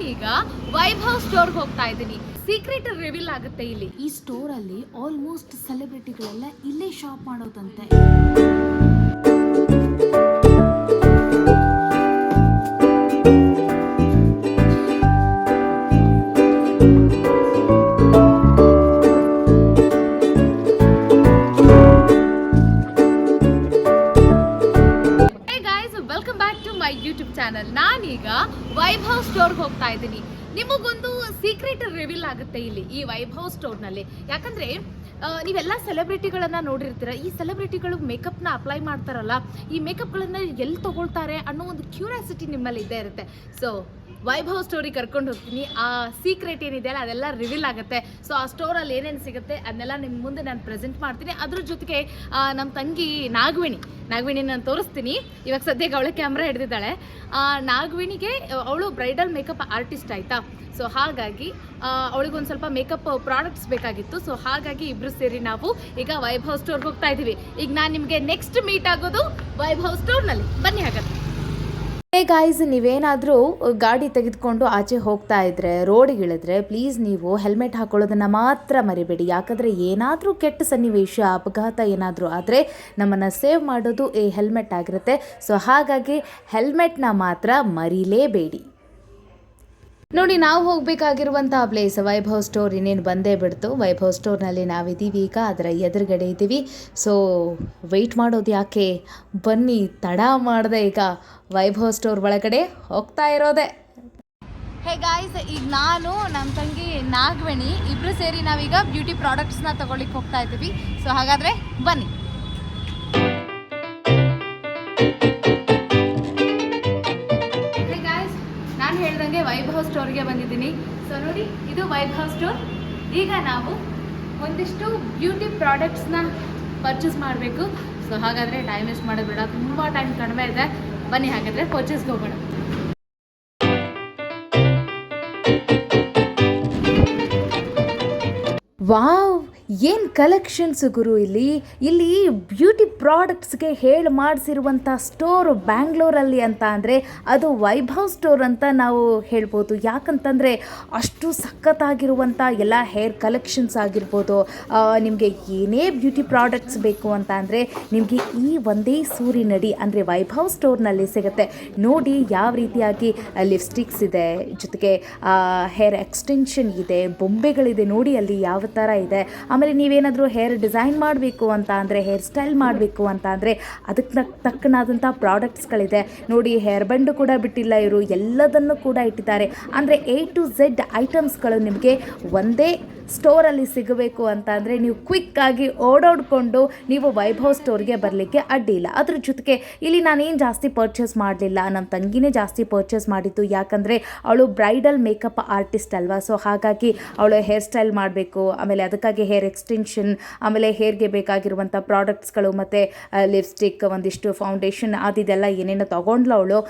ನಾನೀಗ ವೈಭವ್ ಸ್ಟೋರ್ಗೆ ಹೋಗ್ತಾ ಇದ್ದೀನಿ. ಸೀಕ್ರೆಟ್ ರಿವೀಲ್ ಆಗುತ್ತೆ ಇಲ್ಲಿ. ಈ ಸ್ಟೋರ್ ಅಲ್ಲಿ ಆಲ್ಮೋಸ್ಟ್ ಸೆಲೆಬ್ರಿಟಿಗಳೆಲ್ಲ ಇಲ್ಲೇ ಶಾಪ್ ಮಾಡೋದಂತೆ. YouTube channel. ನಾನೀಗ ವೈಭವ್ ಸ್ಟೋರ್ಗೆ ಹೋಗ್ತಾ ಇದ್ದೀನಿ. ನಿಮಗೊಂದು ಸೀಕ್ರೆಟ್ ರಿವೀಲ್ ಆಗುತ್ತೆ ಇಲ್ಲಿ ಈ ವೈಭವ್ ಸ್ಟೋರ್ನಲ್ಲಿ. ಯಾಕಂದ್ರೆ ನೀವೆಲ್ಲ ಸೆಲೆಬ್ರಿಟಿಗಳನ್ನ ನೋಡಿರ್ತೀರ. ಈ ಸೆಲೆಬ್ರಿಟಿಗಳು ಮೇಕಪ್ನ ಅಪ್ಲೈ ಮಾಡ್ತಾರಲ್ಲ, ಈ ಮೇಕಪ್ಗಳನ್ನ ಎಲ್ಲಿ ತಗೊಳ್ತಾರೆ ಅನ್ನೋ ಒಂದು ಕ್ಯೂರಿಯಾಸಿಟಿ ನಿಮ್ಮಲ್ಲಿ ಇದ್ದೇ ಇರುತ್ತೆ. ಸೊ ವೈಭವ್ ಸ್ಟೋರಿಗೆ ಕರ್ಕೊಂಡು ಹೋಗ್ತೀನಿ. ಆ ಸೀಕ್ರೆಟ್ ಏನಿದೆ ಅಲ್ಲ ಅದೆಲ್ಲ ರಿವೀಲ್ ಆಗುತ್ತೆ. ಸೊ ಆ ಸ್ಟೋರಲ್ಲಿ ಏನೇನು ಸಿಗುತ್ತೆ ಅದನ್ನೆಲ್ಲ ನಿಮ್ಮ ಮುಂದೆ ನಾನು ಪ್ರೆಸೆಂಟ್ ಮಾಡ್ತೀನಿ. ಅದ್ರ ಜೊತೆಗೆ ನಮ್ಮ ತಂಗಿ ನಾಗವೇಣಿ ನಾನು ತೋರಿಸ್ತೀನಿ. ಇವಾಗ ಸದ್ಯಕ್ಕೆ ಅವಳೆ ಕ್ಯಾಮ್ರಾ ಹಿಡಿದಿದ್ದಾಳೆ. ನಾಗವೇಣಿಗೆ ಅವಳು ಬ್ರೈಡಲ್ ಮೇಕಪ್ ಆರ್ಟಿಸ್ಟ್ ಆಯಿತಾ. ಸೊ ಹಾಗಾಗಿ ಅವಳಿಗೊಂದು ಸ್ವಲ್ಪ ಮೇಕಪ್ ಪ್ರಾಡಕ್ಟ್ಸ್ ಬೇಕಾಗಿತ್ತು. ಸೊ ಹಾಗಾಗಿ ಇಬ್ಬರು ಸೇರಿ ನಾವು ಈಗ ವೈಭವ್ ಸ್ಟೋರ್ಗೆ ಹೋಗ್ತಾ ಇದ್ದೀವಿ. ಈಗ ನಾನು ನಿಮಗೆ ನೆಕ್ಸ್ಟ್ ಮೀಟ್ ಆಗೋದು ವೈಭವ್ ಸ್ಟೋರ್ನಲ್ಲಿ. ಬನ್ನಿ ಹಾಗಾದ್ರೆ. ಹೇ ಗಾಯ್ಸ್, ನೀವೇನಾದರೂ ಗಾಡಿ ತೆಗೆದುಕೊಂಡು ಆಚೆ ಹೋಗ್ತಾ ಇದ್ದರೆ, ರೋಡಿಗಿಳಿದ್ರೆ ಪ್ಲೀಸ್ ನೀವು ಹೆಲ್ಮೆಟ್ ಹಾಕೊಳ್ಳೋದನ್ನು ಮಾತ್ರ ಮರಿಬೇಡಿ. ಯಾಕಂದರೆ ಏನಾದರೂ ಕೆಟ್ಟ ಸನ್ನಿವೇಶ, ಅಪಘಾತ ಏನಾದರೂ ಆದರೆ ನಮ್ಮನ್ನು ಸೇವ್ ಮಾಡೋದು ಈ ಹೆಲ್ಮೆಟ್ ಆಗಿರುತ್ತೆ. ಸೊ ಹಾಗಾಗಿ ಹೆಲ್ಮೆಟ್ನ ಮಾತ್ರ ಮರಿಲೇಬೇಡಿ. ನೋಡಿ, ನಾವು ಹೋಗಬೇಕಾಗಿರುವಂಥ ಪ್ಲೇಸ್ ವೈಭವ್ ಸ್ಟೋರ್. ಇನ್ನೇನು ಬಂದೇ ಬಿಡ್ತು. ವೈಭವ್ ಸ್ಟೋರ್ನಲ್ಲಿ ನಾವಿದ್ದೀವಿ ಈಗ, ಅದರ ಎದುರುಗಡೆ ಇದ್ದೀವಿ. ಸೊ ವೆಯ್ಟ್ ಮಾಡೋದು ಯಾಕೆ, ಬನ್ನಿ, ತಡ ಮಾಡದೆ ಈಗ ವೈಭವ್ ಸ್ಟೋರ್ ಒಳಗಡೆ ಹೋಗ್ತಾ ಇರೋದೆ. ಹೇ ಗಾಯ್ಸ್, ಈಗ ನಾನು ನಮ್ಮ ತಂಗಿ ನಾಗವೇಣಿ ಇಬ್ಬರು ಸೇರಿ ನಾವೀಗ ಬ್ಯೂಟಿ ಪ್ರಾಡಕ್ಟ್ಸ್ನ ತಗೊಳ್ಳಿಕ್ಕೆ ಹೋಗ್ತಾ ಇದ್ದೀವಿ. ಸೊ ಹಾಗಾದರೆ ಬನ್ನಿ. ಹೇಳ್ದಂಗೆ ವೈಭವ್ ಸ್ಟೋರ್ಗೆ ಬಂದಿದ್ದೀನಿ. ಸೊ ನೋಡಿ, ಇದು ವೈಭವ್ ಸ್ಟೋರ್. ಈಗ ನಾವು ಒಂದಿಷ್ಟು ಬ್ಯೂಟಿ ಪ್ರಾಡಕ್ಟ್ಸ್ನ ಪರ್ಚೇಸ್ ಮಾಡಬೇಕು. ಸೊ ಹಾಗಾದರೆ ಟೈಮ್ ವೇಸ್ಟ್ ಮಾಡೋದು ಬೇಡ, ತುಂಬ ಟೈಮ್ ಕಡಿಮೆ ಇದೆ. ಬನ್ನಿ ಹಾಗಾದರೆ ಪರ್ಚೇಸ್ಗೆ ಹೋಗೋಣ. ವಾವ್, ಏನು ಕಲೆಕ್ಷನ್ಸ್ ಗುರು ಇಲ್ಲಿ ಬ್ಯೂಟಿ ಪ್ರಾಡಕ್ಟ್ಸ್ಗೆ ಹೇಳಿ ಮಾಡಿಸಿರುವಂಥ ಸ್ಟೋರ್ ಬ್ಯಾಂಗ್ಳೂರಲ್ಲಿ ಅಂತ ಅಂದರೆ ಅದು ವೈಭವ್ ಸ್ಟೋರ್ ಅಂತ ನಾವು ಹೇಳ್ಬೋದು. ಯಾಕಂತಂದರೆ ಅಷ್ಟು ಸಖತ್ತಾಗಿರುವಂಥ ಎಲ್ಲ ಹೇರ್ ಕಲೆಕ್ಷನ್ಸ್ ಆಗಿರ್ಬೋದು, ನಿಮಗೆ ಏನೇ ಬ್ಯೂಟಿ ಪ್ರಾಡಕ್ಟ್ಸ್ ಬೇಕು ಅಂತ ಅಂದರೆ ನಿಮಗೆ ಈ ಒಂದೇ ಸೂರಿನಡಿ ಅಂದರೆ ವೈಭವ್ ಸ್ಟೋರ್ನಲ್ಲಿ ಸಿಗುತ್ತೆ. ನೋಡಿ ಯಾವ ರೀತಿಯಾಗಿ ಲಿಪ್ಸ್ಟಿಕ್ಸ್ ಇದೆ, ಜೊತೆಗೆ ಹೇರ್ ಎಕ್ಸ್ಟೆನ್ಷನ್ ಇದೆ, ಬೊಂಬೆಗಳಿದೆ ನೋಡಿ ಅಲ್ಲಿ ಯಾವ ಥರ ಇದೆ. ಆಮೇಲೆ ನೀವೇನಾದರೂ ಹೇರ್ ಡಿಸೈನ್ ಮಾಡಬೇಕು ಅಂತ ಅಂದರೆ, ಹೇರ್ ಸ್ಟೈಲ್ ಮಾಡಬೇಕು ಅಂತ ಅಂದರೆ ಅದಕ್ಕೆ ತಕ್ಕನಾದಂಥ ಪ್ರಾಡಕ್ಟ್ಸ್ಗಳಿದೆ ನೋಡಿ. ಹೇರ್ ಬಂಡು ಕೂಡ ಬಿಟ್ಟಿಲ್ಲ ಇವರು, ಎಲ್ಲದನ್ನು ಕೂಡ ಇಟ್ಟಿದ್ದಾರೆ. ಅಂದರೆ A to Z ಐಟಮ್ಸ್ಗಳು ನಿಮಗೆ ಒಂದೇ ಸ್ಟೋರಲ್ಲಿ ಸಿಗಬೇಕು ಅಂತ ಅಂದರೆ ನೀವು ಕ್ವಿಕ್ಕಾಗಿ ಓಡಾಡಿಕೊಂಡು ನೀವು ವೈಭವ್ ಸ್ಟೋರ್ಗೆ ಬರಲಿಕ್ಕೆ ಅಡ್ಡಿ ಇಲ್ಲ. ಅದ್ರ ಜೊತೆಗೆ ಇಲ್ಲಿ ನಾನೇನು ಜಾಸ್ತಿ ಪರ್ಚೇಸ್ ಮಾಡಲಿಲ್ಲ, ನಮ್ಮ ತಂಗಿನೇ ಜಾಸ್ತಿ ಪರ್ಚೇಸ್ ಮಾಡಿದ್ದು. ಯಾಕಂದರೆ ಅವಳು ಬ್ರೈಡಲ್ ಮೇಕಪ್ ಆರ್ಟಿಸ್ಟ್ ಅಲ್ವಾ. ಸೊ ಹಾಗಾಗಿ ಅವಳು ಹೇರ್ ಸ್ಟೈಲ್ ಮಾಡಬೇಕು, ಆಮೇಲೆ ಅದಕ್ಕಾಗಿ ಹೇರ್ ಎಕ್ಸ್ಟೆನ್ಷನ್, ಆಮೇಲೆ ಹೇರ್ಗೆ ಬೇಕಾಗಿರುವಂಥ ಪ್ರಾಡಕ್ಟ್ಸ್ಗಳು ಮತ್ತು ಲಿಪ್ಸ್ಟಿಕ್, ಒಂದಿಷ್ಟು ಫೌಂಡೇಶನ್ ಅದೆಲ್ಲ ಏನೇನೋ ತೊಗೊಂಡ್ಲು ಅವಳು.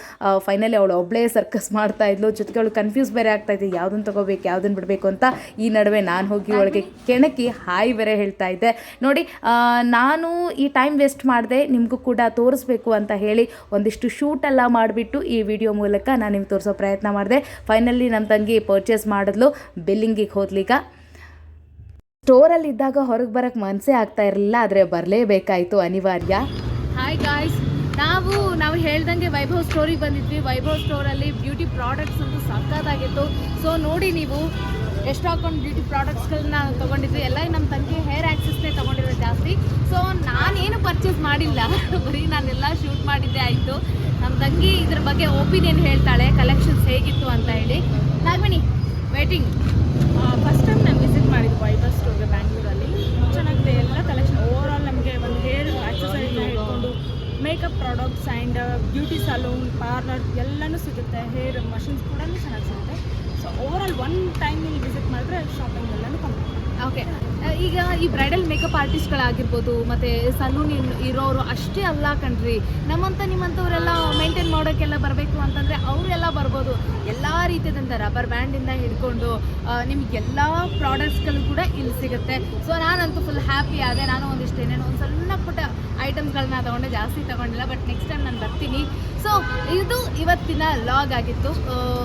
ಫೈನಲಿ ಅವಳು ಒಬ್ಬಳೇ ಸರ್ಕಸ್ ಮಾಡ್ತಾಯಿದ್ಲು. ಜೊತೆಗೆ ಅವಳು ಕನ್ಫ್ಯೂಸ್ ಬೇರೆ ಆಗ್ತಾಯಿದ್ದೆ, ಯಾವುದನ್ನು ತೊಗೋಬೇಕು ಯಾವುದನ್ನು ಬಿಡಬೇಕು ಅಂತ. ಈ ನಡುವೆ ನಾನು ಹೋಗಿ ಒಳಗೆ ಕೆಣಕಿ ಹಾಯ್ ಬೇರೆ ಹೇಳ್ತಾ ಇದ್ದೆ. ನೋಡಿ, ನಾನು ಈ ಟೈಮ್ ವೇಸ್ಟ್ ಮಾಡಿದೆ, ನಿಮಗೂ ಕೂಡ ತೋರಿಸ್ಬೇಕು ಅಂತ ಹೇಳಿ ಒಂದಿಷ್ಟು ಶೂಟೆಲ್ಲ ಮಾಡಿಬಿಟ್ಟು ಈ ವಿಡಿಯೋ ಮೂಲಕ ನಾನು ನಿಮ್ಗೆ ತೋರಿಸೋ ಪ್ರಯತ್ನ ಮಾಡಿದೆ. ಫೈನಲಿ ನಮ್ಮ ತಂಗಿ ಪರ್ಚೇಸ್ ಮಾಡಿದ್ಲು, ಬಿಲ್ಲಿಂಗಿಗೆ ಹೋದ್ಲೀಗ. ಸ್ಟೋರಲ್ಲಿದ್ದಾಗ ಹೊರಗೆ ಬರೋಕ್ಕೆ ಮನಸ್ಸೇ ಆಗ್ತಾ ಇರಲಿಲ್ಲ, ಆದರೆ ಬರಲೇಬೇಕಾಯಿತು, ಅನಿವಾರ್ಯ. ಹಾಯ್ ಗಾಯ್ಸ್, ನಾವು ಹೇಳ್ದಂಗೆ ವೈಭವ್ ಸ್ಟೋರಿಗೆ ಬಂದಿದ್ವಿ. ವೈಭವ್ ಸ್ಟೋರಲ್ಲಿ ಬ್ಯೂಟಿ ಪ್ರಾಡಕ್ಟ್ಸ್ ಅಂತೂ ಸಕ್ಕತ್ತಾಗಿತ್ತು. ಸೊ ನೋಡಿ, ನೀವು ಎಷ್ಟು ಹಾಕೊಂಡು ಬ್ಯೂಟಿ ಪ್ರಾಡಕ್ಟ್ಸ್ಗಳನ್ನ ತೊಗೊಂಡಿದ್ವಿ. ಎಲ್ಲ ನಮ್ಮ ತಂಗಿ ಹೇರ್ ಆ್ಯಕ್ಸಸ್ನೇ ತೊಗೊಂಡಿರೋದು ಜಾಸ್ತಿ. ಸೊ ನಾನೇನು ಪರ್ಚೇಸ್ ಮಾಡಿಲ್ಲ, ಬರೀ ನಾನೆಲ್ಲ ಶೂಟ್ ಮಾಡಿದ್ದೆ ಆಯಿತು. ನಮ್ಮ ತಂಗಿ ಇದ್ರ ಬಗ್ಗೆ ಒಪಿನಿಯನ್ ಹೇಳ್ತಾಳೆ, ಕಲೆಕ್ಷನ್ಸ್ ಹೇಗಿತ್ತು ಅಂತ ಹೇಳಿ. ನಾಗವೇಣಿ ವೇಟಿಂಗ್. ಫಸ್ಟ್ ಟೈಮ್ ನಾನು ವಿಸಿಟ್ ಮಾಡಿದ್ದು ವೈಭವ್ ಸ್ಟೋರ್ಗೆ ಬ್ಯಾಂಗ್ಳೂರಲ್ಲಿ. ಚೆನ್ನಾಗಿದೆ ಎಲ್ಲ ಕಲೆಕ್ಷನ್. ಓವರ್ ಆಲ್ ನಮಗೆ ಒಂದು ಹೇರ್ ಆಕ್ಸಸರೀಸ್ನ ಹಿಡ್ಕೊಂಡು makeup products and beauty salon, parlour ಎಲ್ಲನೂ ಸಿಗುತ್ತೆ. ಹೇರ್ ಮಷಿನ್ಸ್ ಕೂಡ ಚೆನ್ನಾಗಿ ಸಿಗುತ್ತೆ. So over all one time ಇಲ್ಲಿ ವಿಸಿಟ್ ಮಾಡಿದ್ರೆ ಶಾಪಿಂಗ್ ಎಲ್ಲನೂ ಕಂಪ್ಲೀಟ್. ಓಕೆ, ಈಗ ಈ ಬ್ರೈಡಲ್ ಮೇಕಪ್ ಆರ್ಟಿಸ್ಟ್ಗಳಾಗಿರ್ಬೋದು ಮತ್ತು ಸಲೂನ್ ಇರೋರು ಅಷ್ಟೇ ಅಲ್ಲ ಕಣ್ರಿ, ನಿಮ್ಮಂಥವರೆಲ್ಲ ಮೇಂಟೈನ್ ಮಾಡೋಕ್ಕೆಲ್ಲ ಬರಬೇಕು ಅಂತಂದರೆ ಅವರೆಲ್ಲ ಬರ್ಬೋದು. ಎಲ್ಲ ರೀತಿಯಾದಂಥ ರಬ್ಬರ್ ಬ್ಯಾಂಡಿಂದ ಹಿಡ್ಕೊಂಡು ನಿಮಗೆಲ್ಲ ಪ್ರಾಡಕ್ಟ್ಸ್ಗಳು ಕೂಡ ಇಲ್ಲಿ ಸಿಗುತ್ತೆ. ಸೊ ನಾನಂತೂ ಫುಲ್ ಹ್ಯಾಪಿ ಆದೆ. ನಾನು ಒಂದಿಷ್ಟು ಏನೇನೋ ಒಂದು ಸಣ್ಣ ಪುಟ್ಟ ಐಟಮ್ಸ್ಗಳನ್ನ ತೊಗೊಂಡೆ, ಜಾಸ್ತಿ ತೊಗೊಂಡಿಲ್ಲ, ಬಟ್ ನೆಕ್ಸ್ಟ್ ಟೈಮ್ ನಾನು ಬರ್ತೀನಿ. ಸೊ ಇದು ಇವತ್ತಿನ ಲಾಗ್ ಆಗಿತ್ತು.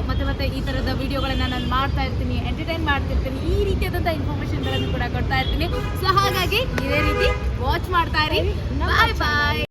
ಮತ್ತೆ ಈ ಥರದ ವೀಡಿಯೋಗಳನ್ನು ನಾನು ಮಾಡ್ತಾ ಇರ್ತೀನಿ, ಎಂಟರ್ಟೈನ್ ಮಾಡ್ತಿರ್ತೀನಿ, ಈ ರೀತಿಯಾದಂಥ ಇನ್ಫಾರ್ಮೇಷನ್ಗಳನ್ನು ಕೂಡ ಕೊಡ್ತಾ ಇರ್ತೀನಿ. ಸೊ ಹಾಗಾಗಿ ಇದೇ ರೀತಿ ವಾಚ್ ಮಾಡ್ತಾ ಇರಿ. ಬಾಯ್ ಬಾಯ್.